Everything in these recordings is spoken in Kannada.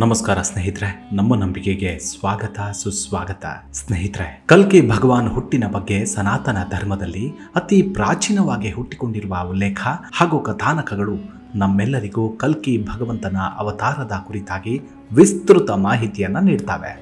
ನಮಸ್ಕಾರ ಸ್ನೇಹಿತರೆ, ನಮ್ಮ ನಂಬಿಕೆಗೆ ಸ್ವಾಗತ ಸುಸ್ವಾಗತ. ಸ್ನೇಹಿತರೆ, ಕಲ್ಕಿ ಭಗವಾನ್ ಹುಟ್ಟಿನ ಬಗ್ಗೆ ಸನಾತನ ಧರ್ಮದಲ್ಲಿ ಅತಿ ಪ್ರಾಚೀನವಾಗಿ ಹುಟ್ಟಿಕೊಂಡಿರುವ ಉಲ್ಲೇಖ ಹಾಗೂ ಕಥಾನಕಗಳು ನಮ್ಮೆಲ್ಲರಿಗೂ ಕಲ್ಕಿ ಭಗವಂತನ ಅವತಾರದ ಕುರಿತಾಗಿ ವಿಸ್ತೃತ ಮಾಹಿತಿಯನ್ನ ನೀಡ್ತವೆ.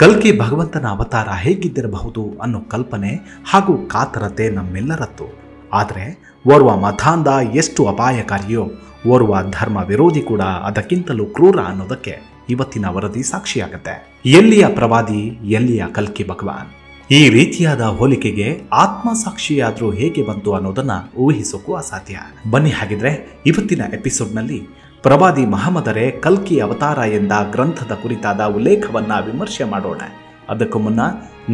ಕಲ್ಕಿ ಭಗವಂತನ ಅವತಾರ ಹೇಗಿದ್ದಿರಬಹುದು ಅನ್ನೋ ಕಲ್ಪನೆ ಹಾಗೂ ಕಾತರತೆ ನಮ್ಮೆಲ್ಲರದ್ದು. ಆದರೆ ಓರ್ವ ಮತಾಂಧ ಎಷ್ಟು ಅಪಾಯಕಾರಿಯೋ ಓರ್ವ ಧರ್ಮ ವಿರೋಧಿ ಕೂಡ ಅದಕ್ಕಿಂತಲೂ ಕ್ರೂರ ಅನ್ನೋದಕ್ಕೆ ಇವತ್ತಿನ ವರದಿ ಸಾಕ್ಷಿಯಾಗತ್ತೆ. ಎಲ್ಲಿಯ ಪ್ರವಾದಿ, ಎಲ್ಲಿಯ ಕಲ್ಕಿ ಭಗವಾನ್? ಈ ರೀತಿಯಾದ ಹೋಲಿಕೆಗೆ ಆತ್ಮಸಾಕ್ಷಿಯಾದ್ರೂ ಹೇಗೆ ಬಂತು ಅನ್ನೋದನ್ನ ಊಹಿಸೋಕ್ಕೂ ಅಸಾಧ್ಯ. ಬನ್ನಿ ಹಾಗಿದ್ರೆ ಇವತ್ತಿನ ಎಪಿಸೋಡ್ನಲ್ಲಿ ಪ್ರವಾದಿ ಮಹಮ್ಮದರೇ ಕಲ್ಕಿ ಅವತಾರ ಎಂದ ಗ್ರಂಥದ ಕುರಿತಾದ ಉಲ್ಲೇಖವನ್ನ ವಿಮರ್ಶೆ ಮಾಡೋಣ. ಅದಕ್ಕೂ ಮುನ್ನ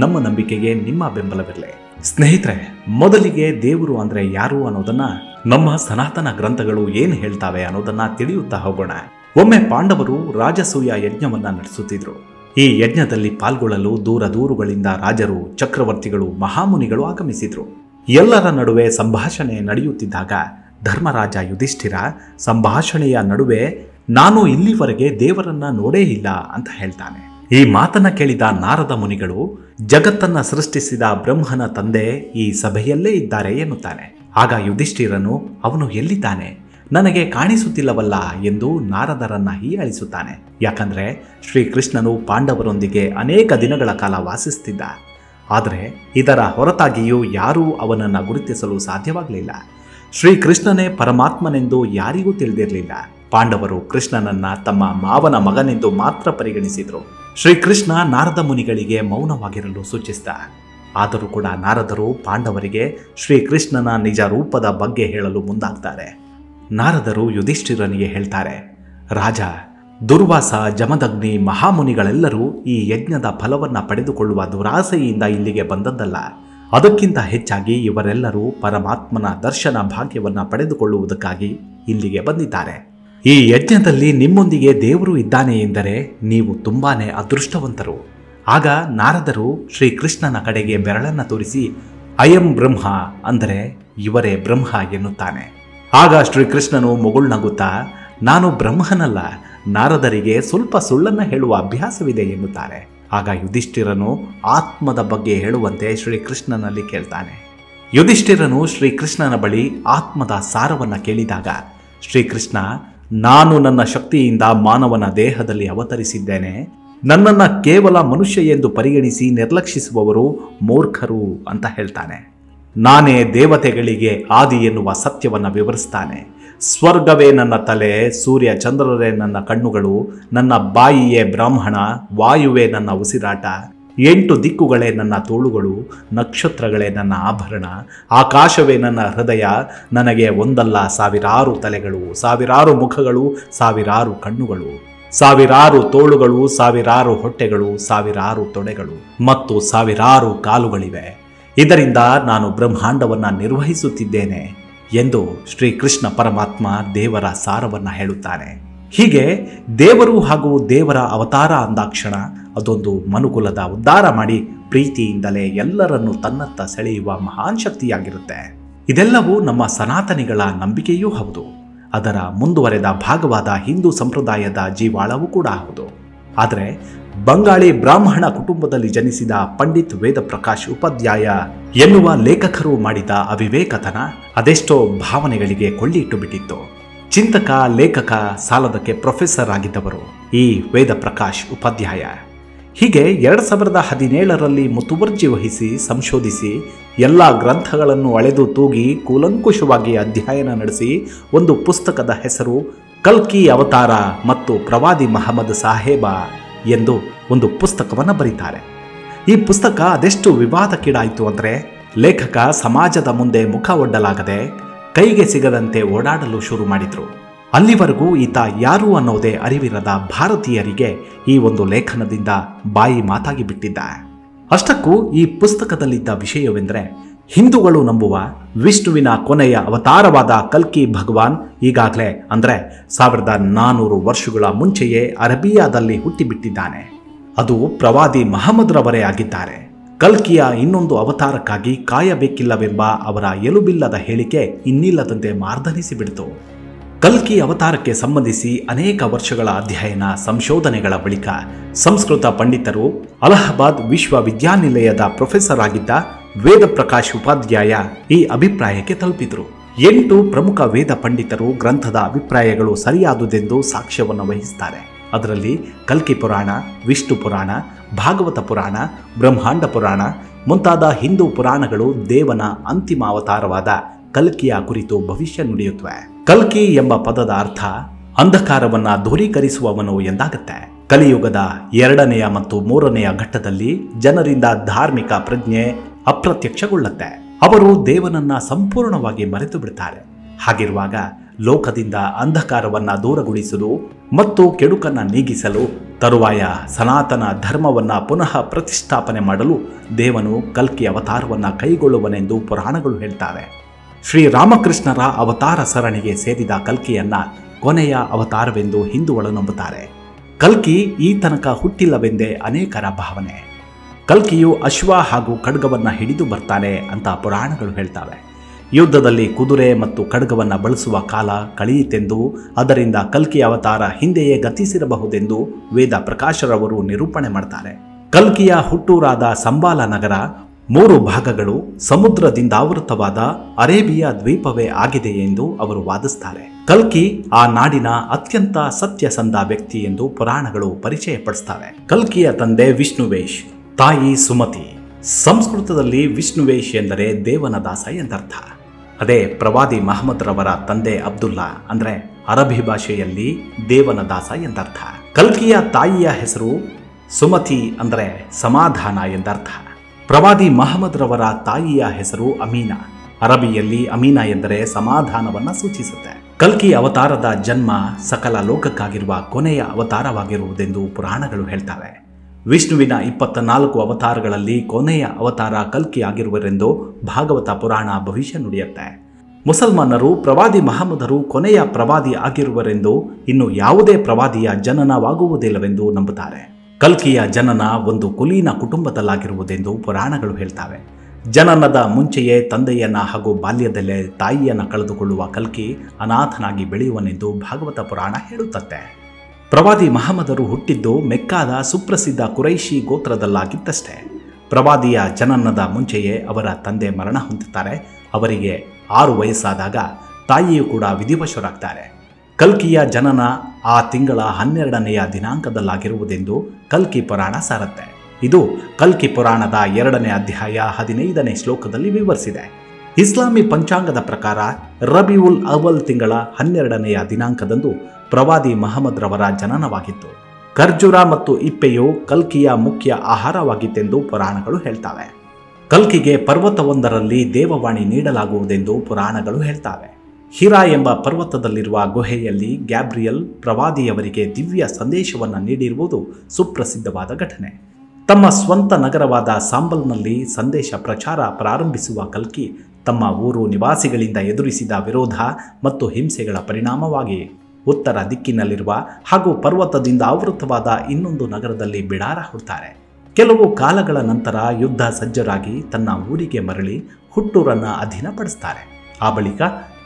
ನಮ್ಮ ನಂಬಿಕೆಗೆ ನಿಮ್ಮ ಬೆಂಬಲವಿರಲಿ. ಸ್ನೇಹಿತರೆ, ಮೊದಲಿಗೆ ದೇವರು ಅಂದ್ರೆ ಯಾರು ಅನ್ನೋದನ್ನ ನಮ್ಮ ಸನಾತನ ಗ್ರಂಥಗಳು ಏನ್ ಹೇಳ್ತಾವೆ ಅನ್ನೋದನ್ನ ತಿಳಿಯುತ್ತಾ ಹೋಗೋಣ. ಒಮ್ಮೆ ಪಾಂಡವರು ರಾಜಸೂಯ ಯಜ್ಞವನ್ನ ನಡೆಸುತ್ತಿದ್ರು. ಈ ಯಜ್ಞದಲ್ಲಿ ಪಾಲ್ಗೊಳ್ಳಲು ದೂರ ದೂರುಗಳಿಂದ ರಾಜರು, ಚಕ್ರವರ್ತಿಗಳು, ಮಹಾಮುನಿಗಳು ಆಗಮಿಸಿದ್ರು. ಎಲ್ಲರ ನಡುವೆ ಸಂಭಾಷಣೆ ನಡೆಯುತ್ತಿದ್ದಾಗ ಧರ್ಮರಾಜ ಯುಧಿಷ್ಠಿರ ಸಂಭಾಷಣೆಯ ನಡುವೆ ನಾನು ಇಲ್ಲಿವರೆಗೆ ದೇವರನ್ನ ನೋಡೇ ಇಲ್ಲ ಅಂತ ಹೇಳ್ತಾನೆ. ಈ ಮಾತನ್ನ ಕೇಳಿದ ನಾರದ ಮುನಿಗಳು ಜಗತ್ತನ್ನ ಸೃಷ್ಟಿಸಿದ ಬ್ರಹ್ಮನ ತಂದೆ ಈ ಸಭೆಯಲ್ಲೇ ಇದ್ದಾರೆ ಎನ್ನುತ್ತಾನೆ. ಆಗ ಯುಧಿಷ್ಠಿರನು ಅವನು ಎಲ್ಲಿದ್ದಾನೆ, ನನಗೆ ಕಾಣಿಸುತ್ತಿಲ್ಲವಲ್ಲ ಎಂದು ನಾರದರನ್ನ ಹೀಯಾಳಿಸುತ್ತಾನೆ. ಯಾಕಂದ್ರೆ ಶ್ರೀಕೃಷ್ಣನು ಪಾಂಡವರೊಂದಿಗೆ ಅನೇಕ ದಿನಗಳ ಕಾಲ ವಾಸಿಸುತ್ತಿದ್ದ. ಆದರೆ ಇದರ ಹೊರತಾಗಿಯೂ ಯಾರೂ ಅವನನ್ನ ಗುರುತಿಸಲು ಸಾಧ್ಯವಾಗಲಿಲ್ಲ. ಶ್ರೀಕೃಷ್ಣನೇ ಪರಮಾತ್ಮನೆಂದು ಯಾರಿಗೂ ತಿಳಿದಿರಲಿಲ್ಲ. ಪಾಂಡವರು ಕೃಷ್ಣನನ್ನ ತಮ್ಮ ಮಾವನ ಮಗನೆಂದು ಮಾತ್ರ ಪರಿಗಣಿಸಿದ್ರು. ಶ್ರೀಕೃಷ್ಣ ನಾರದ ಮುನಿಗಳಿಗೆ ಮೌನವಾಗಿರಲು ಸೂಚಿಸಿದ. ಆದರೂ ಕೂಡ ನಾರದರು ಪಾಂಡವರಿಗೆ ಶ್ರೀಕೃಷ್ಣನ ನಿಜ ರೂಪದ ಬಗ್ಗೆ ಹೇಳಲು ಮುಂದಾಗ್ತಾರೆ. ನಾರದರು ಯುಧಿಷ್ಠಿರನಿಗೆ ಹೇಳ್ತಾರೆ, ರಾಜ, ದುರ್ವಾಸ, ಜಮದಗ್ನಿ, ಮಹಾಮುನಿಗಳೆಲ್ಲರೂ ಈ ಯಜ್ಞದ ಫಲವನ್ನ ಪಡೆದುಕೊಳ್ಳುವ ದುರಾಸೆಯಿಂದ ಇಲ್ಲಿಗೆ ಬಂದದ್ದಲ್ಲ. ಅದಕ್ಕಿಂತ ಹೆಚ್ಚಾಗಿ ಇವರೆಲ್ಲರೂ ಪರಮಾತ್ಮನ ದರ್ಶನ ಭಾಗ್ಯವನ್ನ ಪಡೆದುಕೊಳ್ಳುವುದಕ್ಕಾಗಿ ಇಲ್ಲಿಗೆ ಬಂದಿದ್ದಾರೆ. ಈ ಯಜ್ಞದಲ್ಲಿ ನಿಮ್ಮೊಂದಿಗೆ ದೇವರು ಇದ್ದಾನೆ ಎಂದರೆ ನೀವು ತುಂಬಾನೇ ಅದೃಷ್ಟವಂತರು. ಆಗ ನಾರದರು ಶ್ರೀಕೃಷ್ಣನ ಕಡೆಗೆ ಬೆರಳನ್ನ ತೋರಿಸಿ ಅಯಂ ಬ್ರಹ್ಮ ಅಂದರೆ ಇವರೇ ಬ್ರಹ್ಮ ಎನ್ನುತ್ತಾನೆ. ಆಗ ಶ್ರೀಕೃಷ್ಣನು ಮುಗುಳ್ನಗುತ್ತಾ ನಾನು ಬ್ರಹ್ಮನಲ್ಲ, ನಾರದರಿಗೆ ಸ್ವಲ್ಪ ಸುಳ್ಳನ್ನ ಹೇಳುವ ಅಭ್ಯಾಸವಿದೆ ಎನ್ನುತ್ತಾರೆ. ಆಗ ಯುಧಿಷ್ಠಿರನು ಆತ್ಮದ ಬಗ್ಗೆ ಹೇಳುವಂತೆ ಶ್ರೀಕೃಷ್ಣನಲ್ಲಿ ಕೇಳ್ತಾನೆ. ಯುಧಿಷ್ಠಿರನು ಶ್ರೀಕೃಷ್ಣನ ಬಳಿ ಆತ್ಮದ ಸಾರವನ್ನ ಕೇಳಿದಾಗ ಶ್ರೀಕೃಷ್ಣ, ನಾನು ನನ್ನ ಶಕ್ತಿಯಿಂದ ಮಾನವನ ದೇಹದಲ್ಲಿ ಅವತರಿಸಿದ್ದೇನೆ. ನನ್ನನ್ನು ಕೇವಲ ಮನುಷ್ಯ ಎಂದು ಪರಿಗಣಿಸಿ ನಿರ್ಲಕ್ಷಿಸುವವರು ಮೂರ್ಖರು ಅಂತ ಹೇಳ್ತಾನೆ. ನಾನೇ ದೇವತೆಗಳಿಗೆ ಆದಿ ಎನ್ನುವ ಸತ್ಯವನ್ನು ವಿವರಿಸ್ತಾನೆ. ಸ್ವರ್ಗವೇ ನನ್ನ ತಲೆ, ಸೂರ್ಯ ಚಂದ್ರರೇ ನನ್ನ ಕಣ್ಣುಗಳು, ನನ್ನ ಬಾಯಿಯೇ ಬ್ರಾಹ್ಮಣ, ವಾಯುವೇ ನನ್ನ ಉಸಿರಾಟ, 8 ದಿಕ್ಕುಗಳೇ ನನ್ನ ತೋಳುಗಳು, ನಕ್ಷತ್ರಗಳೇ ನನ್ನ ಆಭರಣ, ಆಕಾಶವೇ ನನ್ನ ಹೃದಯ. ನನಗೆ ಒಂದಲ್ಲ ಸಾವಿರಾರು ತಲೆಗಳು, ಸಾವಿರಾರು ಮುಖಗಳು, ಸಾವಿರಾರು ಕಣ್ಣುಗಳು, ಸಾವಿರಾರು ತೋಳುಗಳು, ಸಾವಿರಾರು ಹೊಟ್ಟೆಗಳು, ಸಾವಿರಾರು ತೊಡೆಗಳು ಮತ್ತು ಸಾವಿರಾರು ಕಾಲುಗಳಿವೆ. ಇದರಿಂದ ನಾನು ಬ್ರಹ್ಮಾಂಡವನ್ನ ನಿರ್ವಹಿಸುತ್ತಿದ್ದೇನೆ ಎಂದು ಶ್ರೀಕೃಷ್ಣ ಪರಮಾತ್ಮ ದೇವರ ಸಾರವನ್ನ ಹೇಳುತ್ತಾನೆ. ಹೀಗೆ ದೇವರು ಹಾಗೂ ದೇವರ ಅವತಾರ ಅಂದಾಕ್ಷಣ ಅದೊಂದು ಮನುಕುಲದ ಉದ್ಧಾರ ಮಾಡಿ ಪ್ರೀತಿಯಿಂದಲೇ ಎಲ್ಲರನ್ನು ತನ್ನತ್ತ ಸೆಳೆಯುವ ಮಹಾನ್ ಶಕ್ತಿಯಾಗಿರುತ್ತೆ. ಇದೆಲ್ಲವೂ ನಮ್ಮ ಸನಾತನಿಗಳ ನಂಬಿಕೆಯೂ ಹೌದು. ಅದರ ಮುಂದುವರೆದ ಭಾಗವಾದ ಹಿಂದೂ ಸಂಪ್ರದಾಯದ ಜೀವಾಳವೂ ಕೂಡ ಹೌದು. ಆದರೆ ಬಂಗಾಳಿ ಬ್ರಾಹ್ಮಣ ಕುಟುಂಬದಲ್ಲಿ ಜನಿಸಿದ ಪಂಡಿತ್ ವೇದ ಪ್ರಕಾಶ್ ಉಪಾಧ್ಯಾಯ ಎನ್ನುವ ಲೇಖಕರು ಮಾಡಿದ ಅವಿವೇಕತನ ಅದೆಷ್ಟೋ ಭಾವನೆಗಳಿಗೆ ಕೊಳ್ಳಿಟ್ಟು ಬಿಟ್ಟಿತ್ತು. ಚಿಂತಕ, ಲೇಖಕ, ಸಾಲದಕ್ಕೆ ಪ್ರೊಫೆಸರ್ ಆಗಿದ್ದವರು ಈ ವೇದ ಪ್ರಕಾಶ್ ಉಪಾಧ್ಯಾಯ. ಹೀಗೆ 2017ರಲ್ಲಿ ಮುತುವರ್ಜಿ ವಹಿಸಿ ಸಂಶೋಧಿಸಿ ಎಲ್ಲ ಗ್ರಂಥಗಳನ್ನು ಅಳೆದು ತೂಗಿ ಕೂಲಂಕುಷವಾಗಿ ಅಧ್ಯಯನ ನಡೆಸಿ ಒಂದು ಪುಸ್ತಕದ ಹೆಸರು ಕಲ್ಕಿ ಅವತಾರ ಮತ್ತು ಪ್ರವಾದಿ ಮಹಮ್ಮದ್ ಸಾಹೇಬ ಎಂದು ಒಂದು ಪುಸ್ತಕವನ್ನು ಬರೀತಾರೆ. ಈ ಪುಸ್ತಕ ಅದೆಷ್ಟು ವಿವಾದಕ್ಕೀಡಾಯಿತು ಅಂದರೆ ಲೇಖಕ ಸಮಾಜದ ಮುಂದೆ ಮುಖ ಒಡ್ಡಲಾಗದೆ ಕೈಗೆ ಸಿಗದಂತೆ ಓಡಾಡಲು ಶುರು ಮಾಡಿದ್ರು. ಅಲ್ಲಿವರೆಗೂ ಈತ ಯಾರು ಅನ್ನೋದೇ ಅರಿವಿರದ ಭಾರತೀಯರಿಗೆ ಈ ಒಂದು ಲೇಖನದಿಂದ ಬಾಯಿ ಮಾತಾಗಿ ಬಿಟ್ಟಿದ್ದ. ಅಷ್ಟಕ್ಕೂ ಈ ಪುಸ್ತಕದಲ್ಲಿದ್ದ ವಿಷಯವೆಂದರೆ ಹಿಂದೂಗಳು ನಂಬುವ ವಿಷ್ಣುವಿನ ಕೊನೆಯ ಅವತಾರವಾದ ಕಲ್ಕಿ ಭಗವಾನ್ ಈಗಾಗಲೇ ಅಂದರೆ 1400 ವರ್ಷಗಳ ಮುಂಚೆಯೇ ಅರಬಿಯಾದಲ್ಲಿ ಹುಟ್ಟಿಬಿಟ್ಟಿದ್ದಾನೆ. ಅದು ಪ್ರವಾದಿ ಮಹಮ್ಮದ್ರವರೇ ಆಗಿದ್ದಾರೆ. ಕಲ್ಕಿಯ ಇನ್ನೊಂದು ಅವತಾರಕ್ಕಾಗಿ ಕಾಯಬೇಕಿಲ್ಲವೆಂಬ ಅವರ ಎಲುಬಿಲ್ಲದ ಹೇಳಿಕೆ ಇನ್ನಿಲ್ಲದಂತೆ ಮಾರ್ದನಿಸಿಬಿಡ್ತು. ಕಲ್ಕಿ ಅವತಾರಕ್ಕೆ ಸಂಬಂಧಿಸಿ ಅನೇಕ ವರ್ಷಗಳ ಅಧ್ಯಯನ ಸಂಶೋಧನೆಗಳ ಬಳಿಕ ಸಂಸ್ಕೃತ ಪಂಡಿತರು ಅಲಹಾಬಾದ್ ವಿಶ್ವವಿದ್ಯಾನಿಲಯದ ಪ್ರೊಫೆಸರ್ ಆಗಿದ್ದ ವೇದ ಪ್ರಕಾಶ್ ಉಪಾಧ್ಯಾಯ ಈ ಅಭಿಪ್ರಾಯಕ್ಕೆ ತಲುಪಿದರು. 8 ಪ್ರಮುಖ ವೇದ ಪಂಡಿತರು ಗ್ರಂಥದ ಅಭಿಪ್ರಾಯಗಳು ಸರಿಯಾದುದೆಂದು ಸಾಕ್ಷ್ಯವನ್ನು ವಹಿಸುತ್ತಾರೆ. ಅದರಲ್ಲಿ ಕಲ್ಕಿ ಪುರಾಣ, ವಿಷ್ಣು ಪುರಾಣ, ಭಾಗವತ ಪುರಾಣ, ಬ್ರಹ್ಮಾಂಡ ಪುರಾಣ ಮುಂತಾದ ಹಿಂದೂ ಪುರಾಣಗಳು ದೇವನ ಅಂತಿಮ ಅವತಾರವಾದ ಕಲ್ಕಿಯ ಕುರಿತು ಭವಿಷ್ಯ ನುಡಿಯುತ್ತವೆ. ಕಲ್ಕಿ ಎಂಬ ಪದದ ಅರ್ಥ ಅಂಧಕಾರವನ್ನ ದೂರೀಕರಿಸುವವನು ಎಂದಾಗುತ್ತೆ. ಕಲಿಯುಗದ 2ನೆಯ ಮತ್ತು 3ನೆಯ ಘಟ್ಟದಲ್ಲಿ ಜನರಿಂದ ಧಾರ್ಮಿಕ ಪ್ರಜ್ಞೆ ಅಪ್ರತ್ಯಕ್ಷಗೊಳ್ಳುತ್ತೆ. ಅವರು ದೇವನನ್ನ ಸಂಪೂರ್ಣವಾಗಿ ಮರೆತು ಬಿಡ್ತಾರೆ. ಹಾಗಿರುವಾಗ ಲೋಕದಿಂದ ಅಂಧಕಾರವನ್ನ ದೂರಗೊಳಿಸಲು ಮತ್ತು ಕೆಡುಕನ್ನ ನೀಗಿಸಲು ತರುವಾಯ ಸನಾತನ ಧರ್ಮವನ್ನ ಪುನಃ ಪ್ರತಿಷ್ಠಾಪನೆ ಮಾಡಲು ದೇವನು ಕಲ್ಕಿ ಅವತಾರವನ್ನ ಕೈಗೊಳ್ಳುವನೆಂದು ಪುರಾಣಗಳು ಹೇಳ್ತಾರೆ. ಶ್ರೀರಾಮಕೃಷ್ಣರ ಅವತಾರ ಸರಣಿಗೆ ಸೇರಿದ ಕಲ್ಕಿಯನ್ನ ಕೊನೆಯ ಅವತಾರವೆಂದು ಹಿಂದೂಗಳು ನಂಬುತ್ತಾರೆ. ಕಲ್ಕಿ ಈ ತನಕ ಹುಟ್ಟಿಲ್ಲವೆಂದೇ ಅನೇಕರ ಭಾವನೆ. ಕಲ್ಕಿಯು ಅಶ್ವ ಹಾಗೂ ಖಡ್ಗವನ್ನ ಹಿಡಿದು ಬರ್ತಾನೆ ಅಂತ ಪುರಾಣಗಳು ಹೇಳ್ತವೆ. ಯುದ್ಧದಲ್ಲಿ ಕುದುರೆ ಮತ್ತು ಖಡ್ಗವನ್ನ ಬಳಸುವ ಕಾಲ ಕಳೆಯಿತೆಂದು, ಅದರಿಂದ ಕಲ್ಕಿ ಅವತಾರ ಹಿಂದೆಯೇ ಗತಿಸಿರಬಹುದೆಂದು ವೇದ ಪ್ರಕಾಶರವರು ನಿರೂಪಣೆ ಮಾಡ್ತಾರೆ. ಕಲ್ಕಿಯ ಹುಟ್ಟೂರಾದ ಸಂಬಾಲ ನಗರ 3 ಭಾಗಗಳು ಸಮುದ್ರದಿಂದ ಆವೃತವಾದ ಅರೇಬಿಯಾ ದ್ವೀಪವೇ ಆಗಿದೆ ಎಂದು ಅವರು ವಾದಿಸ್ತಾರೆ. ಕಲ್ಕಿ ಆ ನಾಡಿನ ಅತ್ಯಂತ ಸತ್ಯಸಂಧ ವ್ಯಕ್ತಿ ಎಂದು ಪುರಾಣಗಳು ಪರಿಚಯ ಪಡಿಸ್ತವೆ. ಕಲ್ಕಿಯ ತಂದೆ ವಿಷ್ಣುವೇಶ್, ತಾಯಿ ಸುಮತಿ. ಸಂಸ್ಕೃತದಲ್ಲಿ ವಿಷ್ಣುವೇಶ್ ಎಂದರೆ ದೇವನ ದಾಸ ಎಂದರ್ಥ. ಅದೇ ಪ್ರವಾದಿ ಮಹಮ್ಮದ್ ರವರ ತಂದೆ ಅಬ್ದುಲ್ಲಾ ಅಂದ್ರೆ ಅರಬಿ ಭಾಷೆಯಲ್ಲಿ ದೇವನ ದಾಸ ಎಂದರ್ಥ. ಕಲ್ಕಿಯ ತಾಯಿಯ ಹೆಸರು ಸುಮತಿ ಅಂದ್ರೆ ಸಮಾಧಾನ ಎಂದರ್ಥ. ಪ್ರವಾದಿ ಮಹಮ್ಮದ್ ರವರ ತಾಯಿಯ ಹೆಸರು ಅಮೀನಾ. ಅರಬಿಯಲ್ಲಿ ಅಮೀನಾ ಎಂದರೆ ಸಮಾಧಾನವನ್ನ ಸೂಚಿಸುತ್ತೆ. ಕಲ್ಕಿ ಅವತಾರದ ಜನ್ಮ ಸಕಲ ಲೋಕಕ್ಕಾಗಿರುವ ಕೊನೆಯ ಅವತಾರವಾಗಿರುವುದೆಂದು ಪುರಾಣಗಳು ಹೇಳ್ತವೆ. ವಿಷ್ಣುವಿನ 24 ಅವತಾರಗಳಲ್ಲಿ ಕೊನೆಯ ಅವತಾರ ಕಲ್ಕಿ ಆಗಿರುವರೆಂದು ಭಾಗವತ ಪುರಾಣ ಭವಿಷ್ಯ ನುಡಿಯುತ್ತೆ. ಮುಸಲ್ಮಾನರು ಪ್ರವಾದಿ ಮಹಮ್ಮದರು ಕೊನೆಯ ಪ್ರವಾದಿ ಆಗಿರುವರೆಂದು ಇನ್ನು ಯಾವುದೇ ಪ್ರವಾದಿಯ ಜನನವಾಗುವುದಿಲ್ಲವೆಂದು ನಂಬುತ್ತಾರೆ. ಕಲ್ಕಿಯ ಜನನ ಒಂದು ಕುಲೀನ ಕುಟುಂಬದಲ್ಲಾಗಿರುವುದೆಂದು ಪುರಾಣಗಳು ಹೇಳ್ತವೆ. ಜನನದ ಮುಂಚೆಯೇ ತಂದೆಯನ್ನ ಹಾಗೂ ಬಾಲ್ಯದಲ್ಲೇ ತಾಯಿಯನ್ನ ಕಳೆದುಕೊಳ್ಳುವ ಕಲ್ಕಿ ಅನಾಥನಾಗಿ ಬೆಳೆಯುವನೆಂದು ಭಾಗವತ ಪುರಾಣ ಹೇಳುತ್ತದೆ. ಪ್ರವಾದಿ ಮಹಮ್ಮದರು ಹುಟ್ಟಿದ್ದು ಮೆಕ್ಕಾದ ಸುಪ್ರಸಿದ್ಧ ಕುರೈಶಿ ಗೋತ್ರದಲ್ಲಾಗಿತ್ತಷ್ಟೇ. ಪ್ರವಾದಿಯ ಜನನದ ಮುಂಚೆಯೇ ಅವರ ತಂದೆ ಮರಣ ಹೊಂದುತ್ತಾರೆ. ಅವರಿಗೆ 6 ವಯಸ್ಸಾದಾಗ ತಾಯಿಯೂ ಕೂಡ ವಿಧಿವಶರಾಗ್ತಾರೆ. ಕಲ್ಕಿಯ ಜನನ ಆ ತಿಂಗಳ 12ನೆಯ ದಿನಾಂಕದಲ್ಲಾಗಿರುವುದೆಂದು ಕಲ್ಕಿ ಪುರಾಣ ಸಾರುತ್ತೆ. ಇದು ಕಲ್ಕಿ ಪುರಾಣದ 2ನೇ ಅಧ್ಯಾಯ 15ನೇ ಶ್ಲೋಕದಲ್ಲಿ ವಿವರಿಸಿದೆ. ಇಸ್ಲಾಮಿ ಪಂಚಾಂಗದ ಪ್ರಕಾರ ರಬಿಯುಲ್ ಅವಲ್ ತಿಂಗಳ 12ನೆಯ ದಿನಾಂಕದಂದು ಪ್ರವಾದಿ ಮಹಮ್ಮದ್ ರವರ ಜನನವಾಗಿತ್ತು. ಖರ್ಜೂರ ಮತ್ತು ಇಪ್ಪೆಯು ಕಲ್ಕಿಯ ಮುಖ್ಯ ಆಹಾರವಾಗಿತ್ತೆಂದು ಪುರಾಣಗಳು ಹೇಳ್ತವೆ. ಕಲ್ಕಿಗೆ ಪರ್ವತವೊಂದರಲ್ಲಿ ದೇವವಾಣಿ ನೀಡಲಾಗುವುದೆಂದು ಪುರಾಣಗಳು ಹೇಳ್ತವೆ. ಹಿರಾ ಎಂಬ ಪರ್ವತದಲ್ಲಿರುವ ಗುಹೆಯಲ್ಲಿ ಗ್ಯಾಬ್ರಿಯಲ್ ಪ್ರವಾದಿಯವರಿಗೆ ದಿವ್ಯ ಸಂದೇಶವನ್ನು ನೀಡಿರುವುದು ಸುಪ್ರಸಿದ್ಧವಾದ ಘಟನೆ. ತಮ್ಮ ಸ್ವಂತ ನಗರವಾದ ಸಾಂಬಲ್ನಲ್ಲಿ ಸಂದೇಶ ಪ್ರಚಾರ ಪ್ರಾರಂಭಿಸುವ ಕಲ್ಕಿ ತಮ್ಮ ಊರು ನಿವಾಸಿಗಳಿಂದ ಎದುರಿಸಿದ ವಿರೋಧ ಮತ್ತು ಹಿಂಸೆಗಳ ಪರಿಣಾಮವಾಗಿ ಉತ್ತರ ದಿಕ್ಕಿನಲ್ಲಿರುವ ಹಾಗೂ ಪರ್ವತದಿಂದ ಆವೃತವಾದ ಇನ್ನೊಂದು ನಗರದಲ್ಲಿ ಬಿಡಾರ ಹುಡ್ತಾರೆ. ಕೆಲವು ಕಾಲಗಳ ನಂತರ ಯುದ್ಧ ಸಜ್ಜರಾಗಿ ತನ್ನ ಊರಿಗೆ ಮರಳಿ ಹುಟ್ಟೂರನ್ನು ಅಧೀನಪಡಿಸ್ತಾರೆ. ಆ ಬಳಿಕ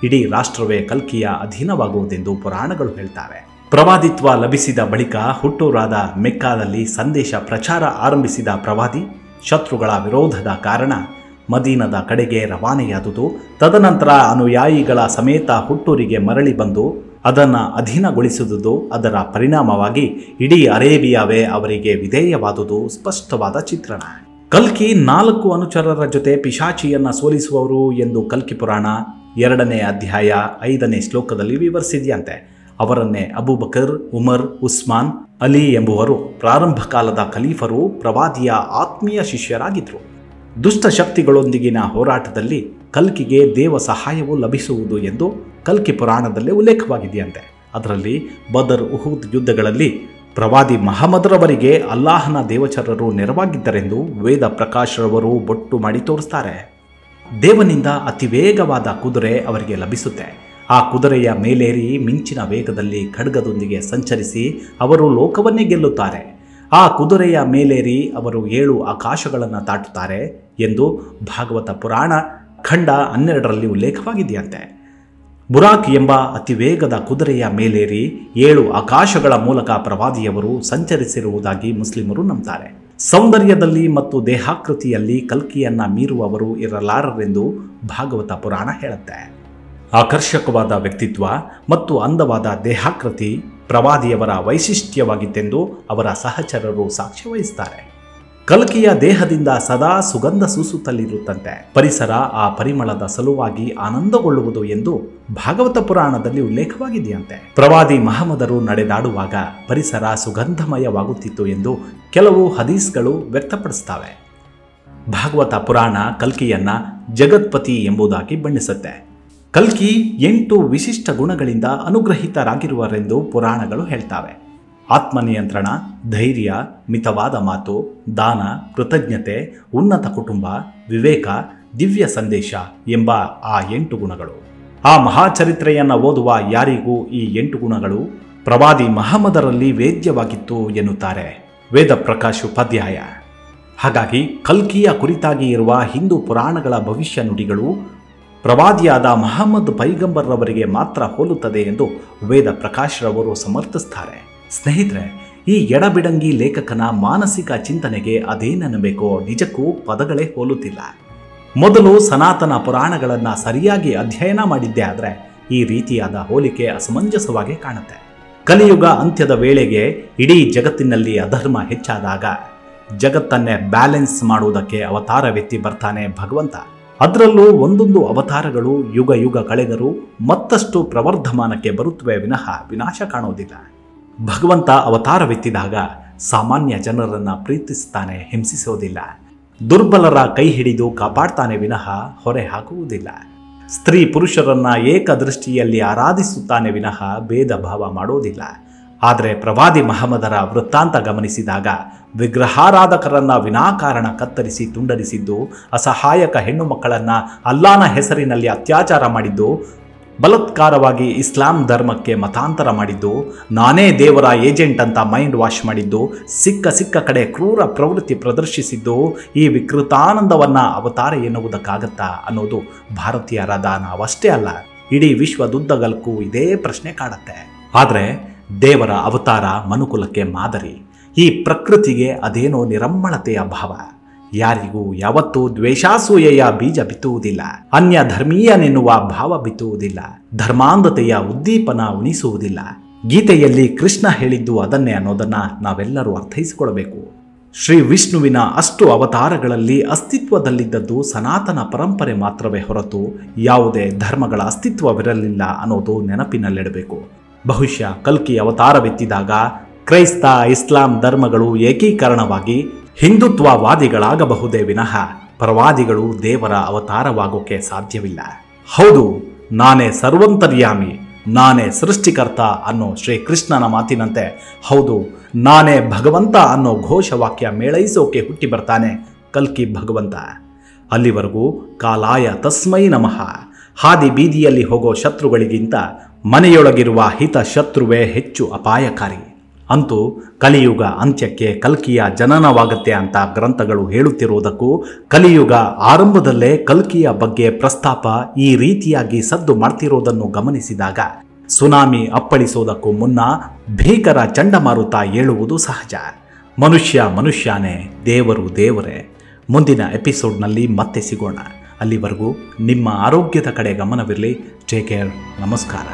ಇಡೀ ರಾಷ್ಟ್ರವೇ ಕಲ್ಕಿಯ ಅಧೀನವಾಗುವುದೆಂದು ಪುರಾಣಗಳು ಹೇಳ್ತವೆ. ಪ್ರವಾದಿತ್ವ ಲಭಿಸಿದ ಬಳಿಕ ಹುಟ್ಟೂರಾದ ಮೆಕ್ಕಾದಲ್ಲಿ ಸಂದೇಶ ಪ್ರಚಾರ ಆರಂಭಿಸಿದ ಪ್ರವಾದಿ ಶತ್ರುಗಳ ವಿರೋಧದ ಕಾರಣ ಮದೀನದ ಕಡೆಗೆ ರವಾನೆಯಾದುದು. ತದನಂತರ ಅನುಯಾಯಿಗಳ ಸಮೇತ ಹುಟ್ಟೂರಿಗೆ ಮರಳಿ ಬಂದು ಅದನ್ನು ಅಧೀನಗೊಳಿಸುವುದು. ಅದರ ಪರಿಣಾಮವಾಗಿ ಇಡೀ ಅರೇಬಿಯಾವೇ ಅವರಿಗೆ ವಿಧೇಯವಾದುದು ಸ್ಪಷ್ಟವಾದ ಚಿತ್ರಣ. ಕಲ್ಕಿ 4 ಅನುಚರರ ಜೊತೆ ಪಿಶಾಚಿಯನ್ನ ಸೋಲಿಸುವವರು ಎಂದು ಕಲ್ಕಿ ಪುರಾಣ 2ನೇ ಅಧ್ಯಾಯ 5ನೇ ಶ್ಲೋಕದಲ್ಲಿ ವಿವರಿಸಿದೆಯಂತೆ. ಅವರನ್ನೇ ಅಬೂಬಕರ್, ಉಮರ್, ಉಸ್ಮಾನ್, ಅಲಿ ಎಂಬುವರು ಪ್ರಾರಂಭ ಕಾಲದ ಖಲೀಫರು ಪ್ರವಾದಿಯ ಆತ್ಮೀಯ ಶಿಷ್ಯರಾಗಿದ್ದರು. ದುಷ್ಟಶಕ್ತಿಗಳೊಂದಿಗಿನ ಹೋರಾಟದಲ್ಲಿ ಕಲ್ಕಿಗೆ ದೇವ ಸಹಾಯವು ಲಭಿಸುವುದು ಎಂದು ಕಲ್ಕಿ ಪುರಾಣದಲ್ಲೇ ಉಲ್ಲೇಖವಾಗಿದೆಯಂತೆ. ಅದರಲ್ಲಿ ಬದರ್, ಉಹುದ್ ಯುದ್ಧಗಳಲ್ಲಿ ಪ್ರವಾದಿ ಮಹಮ್ಮದರವರಿಗೆ ಅಲ್ಲಾಹನ ದೇವಚರರು ನೆರವಾಗಿದ್ದರೆಂದು ವೇದ ಪ್ರಕಾಶರವರು ಬೊಟ್ಟು ಮಾಡಿ ತೋರಿಸ್ತಾರೆ. ದೇವನಿಂದ ಅತಿ ವೇಗವಾದ ಕುದುರೆ ಅವರಿಗೆ ಲಭಿಸುತ್ತೆ. ಆ ಕುದುರೆಯ ಮೇಲೇರಿ ಮಿಂಚಿನ ವೇಗದಲ್ಲಿ ಖಡ್ಗದೊಂದಿಗೆ ಸಂಚರಿಸಿ ಅವರು ಲೋಕವನ್ನೇ ಗೆಲ್ಲುತ್ತಾರೆ. ಆ ಕುದುರೆಯ ಮೇಲೇರಿ ಅವರು 7 ಆಕಾಶಗಳನ್ನು ದಾಟುತ್ತಾರೆ ಎಂದು ಭಾಗವತ ಪುರಾಣ ಖಂಡ 12ರಲ್ಲಿ ಉಲ್ಲೇಖವಾಗಿದೆಯಂತೆ. ಬುರಾಕ್ ಎಂಬ ಅತಿ ವೇಗದ ಕುದುರೆಯ ಮೇಲೇರಿ 7 ಆಕಾಶಗಳ ಮೂಲಕ ಪ್ರವಾದಿಯವರು ಸಂಚರಿಸಿರುವುದಾಗಿ ಮುಸ್ಲಿಮರು ನಂಬುತ್ತಾರೆ. ಸೌಂದರ್ಯದಲ್ಲಿ ಮತ್ತು ದೇಹಾಕೃತಿಯಲ್ಲಿ ಕಲ್ಕಿಯನ್ನ ಮೀರುವವರು ಇರಲಾರರೆಂದು ಭಾಗವತ ಪುರಾಣ ಹೇಳುತ್ತೆ. ಆಕರ್ಷಕವಾದ ವ್ಯಕ್ತಿತ್ವ ಮತ್ತು ಅಂದವಾದ ದೇಹಾಕೃತಿ ಪ್ರವಾದಿಯವರ ವೈಶಿಷ್ಟ್ಯವಾಗಿತ್ತೆಂದು ಅವರ ಸಹಚರರು ಸಾಕ್ಷ್ಯ ವಹಿಸುತ್ತಾರೆ. ಕಲ್ಕಿಯ ದೇಹದಿಂದ ಸದಾ ಸುಗಂಧ ಸೂಸುತ್ತಲಿರುತ್ತಂತೆ. ಪರಿಸರ ಆ ಪರಿಮಳದ ಸಲುವಾಗಿ ಆನಂದಗೊಳ್ಳುವುದು ಎಂದು ಭಾಗವತ ಪುರಾಣದಲ್ಲಿ ಉಲ್ಲೇಖವಾಗಿದೆಯಂತೆ. ಪ್ರವಾದಿ ಮಹಮ್ಮದರು ನಡೆದಾಡುವಾಗ ಪರಿಸರ ಸುಗಂಧಮಯವಾಗುತ್ತಿತ್ತು ಎಂದು ಕೆಲವು ಹದೀಸ್ಗಳು ವ್ಯಕ್ತಪಡಿಸುತ್ತವೆ. ಭಾಗವತ ಪುರಾಣ ಕಲ್ಕಿಯನ್ನ ಜಗತ್ಪತಿ ಎಂಬುದಾಗಿ ಬಣ್ಣಿಸುತ್ತೆ. ಕಲ್ಕಿ 8 ವಿಶಿಷ್ಟ ಗುಣಗಳಿಂದ ಅನುಗ್ರಹಿತರಾಗಿರುವರೆಂದು ಪುರಾಣಗಳು ಹೇಳ್ತವೆ. ಆತ್ಮನಿಯಂತ್ರಣ, ಧೈರ್ಯ, ಮಿತವಾದ ಮಾತು, ದಾನ, ಕೃತಜ್ಞತೆ, ಉನ್ನತ ಕುಟುಂಬ, ವಿವೇಕ, ದಿವ್ಯ ಸಂದೇಶ ಎಂಬ ಆ 8 ಗುಣಗಳು. ಆ ಮಹಾಚರಿತ್ರೆಯನ್ನು ಓದುವ ಯಾರಿಗೂ ಈ 8 ಗುಣಗಳು ಪ್ರವಾದಿ ಮಹಮ್ಮದರಲ್ಲಿ ವೇದ್ಯವಾಗಿತ್ತು ಎನ್ನುತ್ತಾರೆ ವೇದ ಪ್ರಕಾಶ್ ಉಪಾಧ್ಯಾಯ. ಹಾಗಾಗಿ ಕಲ್ಕಿಯ ಕುರಿತಾಗಿ ಇರುವ ಹಿಂದೂ ಪುರಾಣಗಳ ಭವಿಷ್ಯ ನುಡಿಗಳು ಪ್ರವಾದಿಯಾದ ಮಹಮ್ಮದ್ ಪೈಗಂಬರ್ರವರಿಗೆ ಮಾತ್ರ ಹೋಲುತ್ತದೆ ಎಂದು ವೇದ ಪ್ರಕಾಶ್ ರವರು ಸಮರ್ಥಿಸುತ್ತಾರೆ. ಸ್ನೇಹಿತರೆ, ಈ ಎಡಬಿಡಂಗಿ ಲೇಖಕನ ಮಾನಸಿಕ ಚಿಂತನೆಗೆ ಅದೇನೆನ್ನಬೇಕೋ ನಿಜಕ್ಕೂ ಪದಗಳೇ ಹೋಲುತ್ತಿಲ್ಲ. ಮೊದಲು ಸನಾತನ ಪುರಾಣಗಳನ್ನು ಸರಿಯಾಗಿ ಅಧ್ಯಯನ ಮಾಡಿದ್ದೇ ಆದರೆ ಈ ರೀತಿಯಾದ ಹೋಲಿಕೆ ಅಸಮಂಜಸವಾಗಿ ಕಾಣುತ್ತೆ. ಕಲಿಯುಗ ಅಂತ್ಯದ ವೇಳೆಗೆ ಇಡೀ ಜಗತ್ತಿನಲ್ಲಿ ಅಧರ್ಮ ಹೆಚ್ಚಾದಾಗ ಜಗತ್ತನ್ನೇ ಬ್ಯಾಲೆನ್ಸ್ ಮಾಡುವುದಕ್ಕೆ ಅವತಾರವೆತ್ತಿ ಬರ್ತಾನೆ ಭಗವಂತ. ಅದರಲ್ಲೂ ಒಂದೊಂದು ಅವತಾರಗಳು ಯುಗ ಯುಗ ಕಳೆದರೂ ಮತ್ತಷ್ಟು ಪ್ರವರ್ಧಮಾನಕ್ಕೆ ಬರುತ್ತವೆ ವಿನಃ ವಿನಾಶ ಕಾಣುವುದಿಲ್ಲ. ಭಗವಂತ ಅವತಾರವೆತ್ತಿದಾಗ ಸಾಮಾನ್ಯ ಜನರನ್ನು ಪ್ರೀತಿಸ್ತಾನೆ, ಹಿಂಸಿಸುವುದಿಲ್ಲ. ದುರ್ಬಲರ ಕೈ ಹಿಡಿದು ಕಾಪಾಡ್ತಾನೆ ವಿನಃ ಹೊರೆ ಹಾಕುವುದಿಲ್ಲ. ಸ್ತ್ರೀ ಪುರುಷರನ್ನ ಏಕದೃಷ್ಟಿಯಲ್ಲಿ ಆರಾಧಿಸುತ್ತಾನೆ ವಿನಃ ಭೇದ ಭಾವ ಮಾಡುವುದಿಲ್ಲ. ಆದರೆ ಪ್ರವಾದಿ ಮಹಮ್ಮದರ ವೃತ್ತಾಂತ ಗಮನಿಸಿದಾಗ ವಿಗ್ರಹಾರಾಧಕರನ್ನ ವಿನಾಕಾರಣ ಕತ್ತರಿಸಿ ತುಂಡರಿಸಿದ್ದು, ಅಸಹಾಯಕ ಹೆಣ್ಣು ಮಕ್ಕಳನ್ನು ಅಲ್ಲಾನ ಹೆಸರಿನಲ್ಲಿ ಅತ್ಯಾಚಾರ ಮಾಡಿದ್ದು, ಬಲಾತ್ಕಾರವಾಗಿ ಇಸ್ಲಾಂ ಧರ್ಮಕ್ಕೆ ಮತಾಂತರ ಮಾಡಿದ್ದು, ನಾನೇ ದೇವರ ಏಜೆಂಟ್ ಅಂತ ಮೈಂಡ್ ವಾಶ್ ಮಾಡಿದ್ದು, ಸಿಕ್ಕ ಕಡೆ ಕ್ರೂರ ಪ್ರವೃತ್ತಿ ಪ್ರದರ್ಶಿಸಿದ್ದು, ಈ ವಿಕೃತಾನಂದವನ್ನು ಅವತಾರ ಎನ್ನುವುದಕ್ಕಾಗತ್ತಾ ಅನ್ನೋದು ಭಾರತೀಯರಾದ ನಾವಷ್ಟೇ ಅಲ್ಲ, ಇಡೀ ವಿಶ್ವದುದ್ದಗಲಕ್ಕೂ ಇದೇ ಪ್ರಶ್ನೆ ಕಾಡುತ್ತೆ. ಆದರೆ ದೇವರ ಅವತಾರ ಮನುಕುಲಕ್ಕೆ ಮಾದರಿ. ಈ ಪ್ರಕೃತಿಗೆ ಅದೇನೋ ನಿರಮ್ಮಳತೆಯ ಭಾವ. ಯಾರಿಗೂ ಯಾವತ್ತೂ ದ್ವೇಷಾಸೂಯೆಯ ಬೀಜ ಬಿತ್ತುವುದಿಲ್ಲ. ಅನ್ಯ ಧರ್ಮೀಯನೆನ್ನುವ ಭಾವ ಬಿತ್ತುವುದಿಲ್ಲ. ಧರ್ಮಾಂಧತೆಯ ಉದ್ದೀಪನ ಉಣಿಸುವುದಿಲ್ಲ. ಗೀತೆಯಲ್ಲಿ ಕೃಷ್ಣ ಹೇಳಿದ್ದು ಅದನ್ನೇ ಅನ್ನೋದನ್ನ ನಾವೆಲ್ಲರೂ ಅರ್ಥೈಸಿಕೊಳ್ಳಬೇಕು. ಶ್ರೀ ವಿಷ್ಣುವಿನ ಅಷ್ಟು ಅವತಾರಗಳಲ್ಲಿ ಅಸ್ತಿತ್ವದಲ್ಲಿದ್ದದ್ದು ಸನಾತನ ಪರಂಪರೆ ಮಾತ್ರವೇ ಹೊರತು ಯಾವುದೇ ಧರ್ಮಗಳ ಅಸ್ತಿತ್ವವಿರಲಿಲ್ಲ ಅನ್ನೋದು ನೆನಪಿನಲ್ಲಿಡಬೇಕು. ಬಹುಶಃ ಕಲ್ಕಿ ಅವತಾರವೆತ್ತಿದಾಗ ಕ್ರೈಸ್ತ ಇಸ್ಲಾಂ ಧರ್ಮಗಳು ಏಕೀಕರಣವಾಗಿ ಹಿಂದುತ್ವವಾದಿಗಳಾಗಬಹುದೇ ವಿನಃ ಪ್ರವಾದಿಗಳು ದೇವರ ಅವತಾರವಾಗೋಕೆ ಸಾಧ್ಯವಿಲ್ಲ. ಹೌದು, ನಾನೇ ಸರ್ವಂತರ್ಯಾಮಿ, ನಾನೇ ಸೃಷ್ಟಿಕರ್ತ ಅನ್ನೋ ಶ್ರೀಕೃಷ್ಣನ ಮಾತಿನಂತೆ ಹೌದು, ನಾನೇ ಭಗವಂತ ಅನ್ನೋ ಘೋಷವಾಕ್ಯ ಮೇಳೈಸೋಕೆ ಹುಟ್ಟಿ ಬರ್ತಾನೆ ಕಲ್ಕಿ ಭಗವಂತ. ಅಲ್ಲಿವರೆಗೂ ಕಾಲಾಯ ತಸ್ಮೈ ನಮಃ. ಹಾದಿ ಬೀದಿಯಲ್ಲಿ ಹೋಗೋ ಶತ್ರುಗಳಿಗಿಂತ ಮನೆಯೊಳಗಿರುವ ಹಿತ ಶತ್ರುವೇ ಹೆಚ್ಚು ಅಪಾಯಕಾರಿ. ಅಂತೂ ಕಲಿಯುಗ ಅಂತ್ಯಕ್ಕೆ ಕಲ್ಕಿಯ ಜನನವಾಗುತ್ತೆ ಅಂತ ಗ್ರಂಥಗಳು ಹೇಳುತ್ತಿರುವುದಕ್ಕೂ ಕಲಿಯುಗ ಆರಂಭದಲ್ಲೇ ಕಲ್ಕಿಯ ಬಗ್ಗೆ ಪ್ರಸ್ತಾಪ ಈ ರೀತಿಯಾಗಿ ಸದ್ದು ಮಾಡ್ತಿರೋದನ್ನು ಗಮನಿಸಿದಾಗ ಸುನಾಮಿ ಅಪ್ಪಳಿಸೋದಕ್ಕೂ ಮುನ್ನ ಭೀಕರ ಚಂಡಮಾರುತ ಏಳುವುದು ಸಹಜ. ಮನುಷ್ಯನೇ, ದೇವರು ದೇವರೇ. ಮುಂದಿನ ಎಪಿಸೋಡ್ನಲ್ಲಿ ಮತ್ತೆ ಸಿಗೋಣ. ಅಲ್ಲಿವರೆಗೂ ನಿಮ್ಮ ಆರೋಗ್ಯದ ಕಡೆ ಗಮನವಿರಲಿ. Take care. ನಮಸ್ಕಾರ.